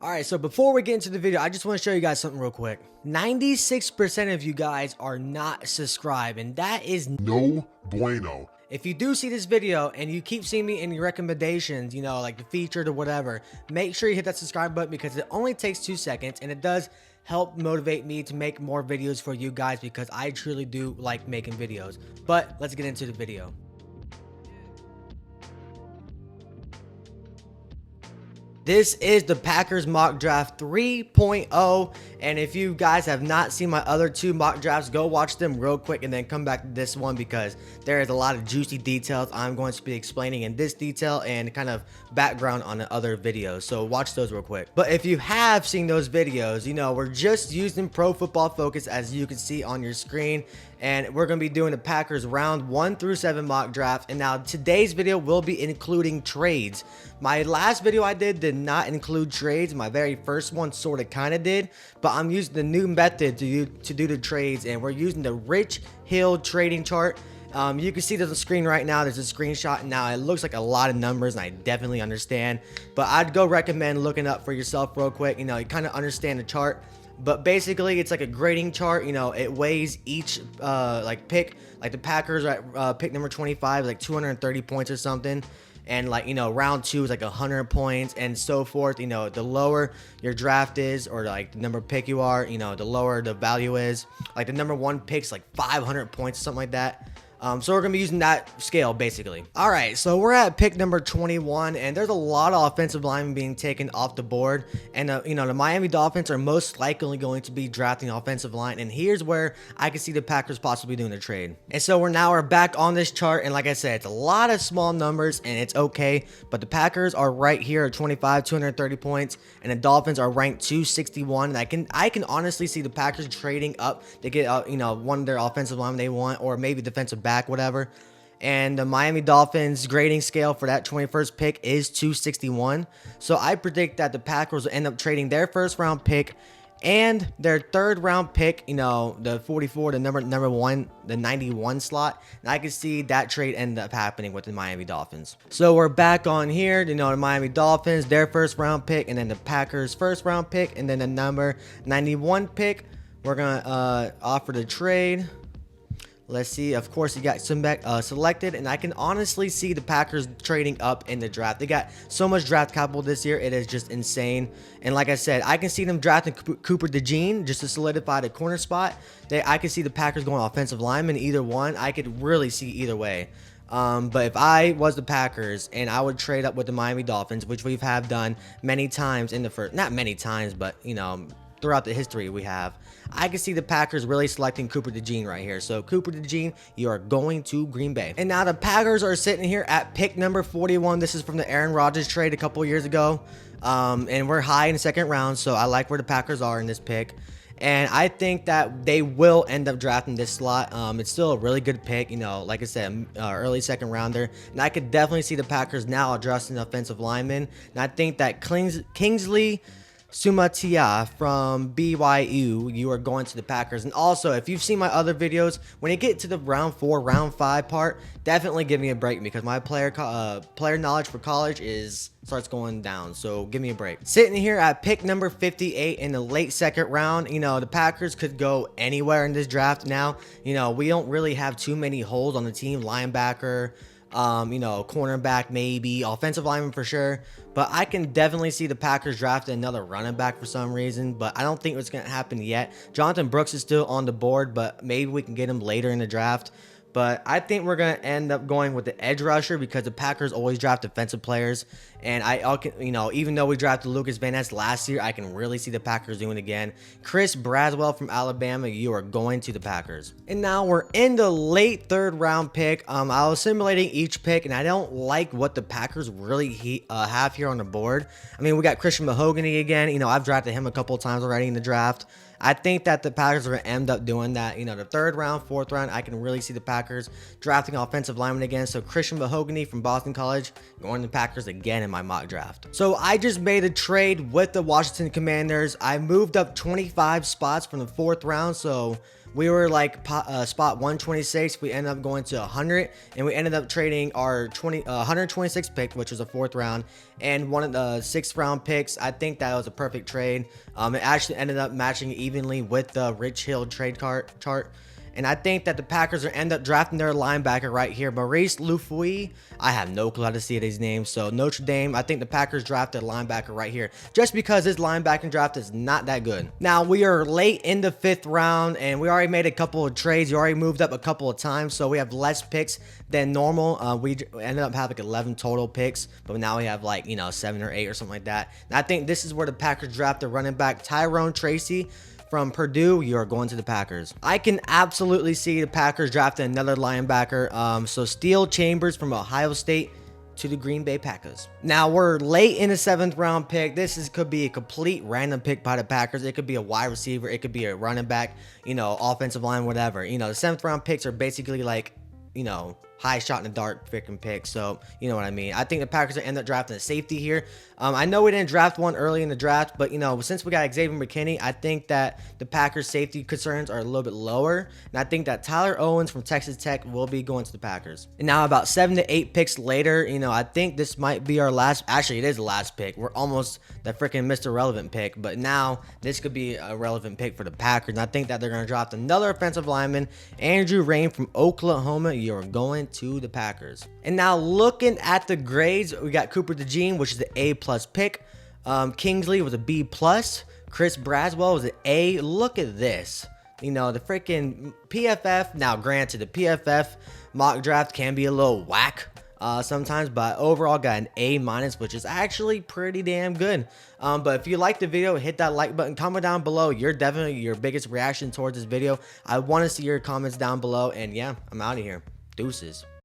Alright, so before we get into the video, I just want to show you guys something real quick. 96% of you guys are not subscribed, and that is No bueno. if you do see this video and you keep seeing me in your recommendations, like the featured or whatever, make sure you hit that subscribe button because it only takes 2 seconds and it does help motivate me to make more videos for you guys because I truly do like making videos. But let's get into the video. This is the Packers mock draft 3.0, and if you guys have not seen my other two mock drafts, go watch them real quick and then come back to this one because there is a lot of juicy details I'm going to be explaining in this detail and kind of background on the other videos, so watch those real quick. But if you have seen those videos, we're just using Pro Football Focus as you can see on your screen, and we're going to be doing the Packers round 1 through 7 mock draft. And now today's video will be including trades. My last video I did not include trades. My very first one sort of kind of did, but I'm using the new method to do the trades, and we're using the Rich Hill trading chart. You can see there's a screen right now. There's a screenshot now. It looks like a lot of numbers, and I definitely understand, but I'd go recommend looking up for yourself real quick. You kind of understand the chart. But basically, it's like a grading chart. It weighs each pick. Like the Packers are at pick number 25, like 230 points or something. And round 2 is like 100 points and so forth. The lower your draft is, or like the number of pick you are, the lower the value is. Like the number 1 pick's like 500 points or something like that. So we're going to be using that scale basically. All right, so we're at pick number 21, and there's a lot of offensive linemen being taken off the board. And, the Miami Dolphins are most likely going to be drafting offensive line. And here's where I can see the Packers possibly doing a trade. And so we're back on this chart. And like I said, it's a lot of small numbers and it's okay. But the Packers are right here at 25, 230 points. And the Dolphins are ranked 261. And I can honestly see the Packers trading up to get, one of their offensive linemen they want, or maybe defensive back, whatever. And the Miami Dolphins grading scale for that 21st pick is 261. So I predict that the Packers will end up trading their first round pick and their third round pick, the 44, the number 1, the 91 slot. And I can see that trade end up happening with the Miami Dolphins. So we're back on here, the Miami Dolphins, their first round pick, and then the Packers first round pick, and then the number 91 pick. We're gonna offer the trade. Let's see. Of course, he got selected, and I can honestly see the Packers trading up in the draft. They got so much draft capital this year. It is just insane. And like I said, I can see them drafting Cooper DeJean just to solidify the corner spot. I can see the Packers going offensive lineman, either one. I could really see either way. But if I was the Packers and I would trade up with the Miami Dolphins, which we have done many times in the first, not many times, but throughout the history we have, I can see the Packers really selecting Cooper DeJean right here. So Cooper DeJean, you are going to Green Bay. And now the Packers are sitting here at pick number 41. This is from the Aaron Rodgers trade a couple years ago. And we're high in the second round, so I like where the Packers are in this pick. And I think that they will end up drafting this slot. It's still a really good pick, like I said, early second rounder. And I could definitely see the Packers now addressing offensive linemen. And I think that Kingsley Sumatia from BYU, you are going to the Packers. And also, if you've seen my other videos, when you get to the round 4, round 5 part, definitely give me a break because my player knowledge for college starts going down. So give me a break. Sitting here at pick number 58 in the late second round, the Packers could go anywhere in this draft now. We don't really have too many holes on the team. Linebacker, cornerback, maybe offensive lineman for sure, but I can definitely see the Packers drafting another running back for some reason, but I don't think it's going to happen yet. Jonathan Brooks is still on the board, but maybe we can get him later in the draft. But I think we're going to end up going with the edge rusher because the Packers always draft defensive players. And even though we drafted Lucas Van Ness last year, I can really see the Packers doing it again. Chris Braswell from Alabama, you are going to the Packers. And now we're in the late third round pick. I was simulating each pick, and I don't like what the Packers really have here on the board. I mean, we got Christian Mahogany again. I've drafted him a couple of times already in the draft. I think that the Packers are going to end up doing that. The third round, fourth round, I can really see the Packers drafting offensive lineman again. So Christian Mahogany from Boston College going to the Packers again in my mock draft. So I just made a trade with the Washington Commanders. I moved up 25 spots from the fourth round. So We were like spot 126. We ended up going to 100, and we ended up trading our 126 pick, which was a 4th round, and one of the 6th round picks. I think that was a perfect trade. It actually ended up matching evenly with the Rich Hill trade chart. And I think that the Packers are end up drafting their linebacker right here, Maurice Lufui. I have no clue how to see his name. So Notre Dame, I think the Packers drafted a linebacker right here, just because this linebacking draft is not that good. Now we are late in the 5th round, and we already made a couple of trades. We already moved up a couple of times, so we have less picks than normal. We ended up having like 11 total picks, but now we have like 7 or 8 or something like that. And I think this is where the Packers drafted running back Tyrone Tracy from Purdue. You're going to the Packers. I can absolutely see the Packers drafting another linebacker. So Steele Chambers from Ohio State to the Green Bay Packers. Now we're late in the 7th round pick. Could be a complete random pick by the Packers. It could be a wide receiver. It could be a running back, offensive line, whatever. The 7th round picks are basically like, high shot in the dark freaking pick. So, you know what I mean? I think the Packers will end up drafting a safety here. I know we didn't draft one early in the draft, but, since we got Xavier McKinney, I think that the Packers safety concerns are a little bit lower. And I think that Tyler Owens from Texas Tech will be going to the Packers. And now about 7 to 8 picks later, I think this might be our last. Actually, it is the last pick. We're almost the freaking Mr. Relevant pick. But now this could be a relevant pick for the Packers. And I think that they're going to draft another offensive lineman, Andrew Rain from Oklahoma. You're going to the Packers. And now looking at the grades, we got Cooper DeJean, which is the A+ pick. Kingsley was a B+. Chris Braswell was an A. Look at this. The freaking PFF. Now, granted, the PFF mock draft can be a little whack sometimes, but overall got an A-, which is actually pretty damn good. But if you liked the video, hit that like button, comment down below your biggest reaction towards this video. I want to see your comments down below, and yeah, I'm out of here. Deuces.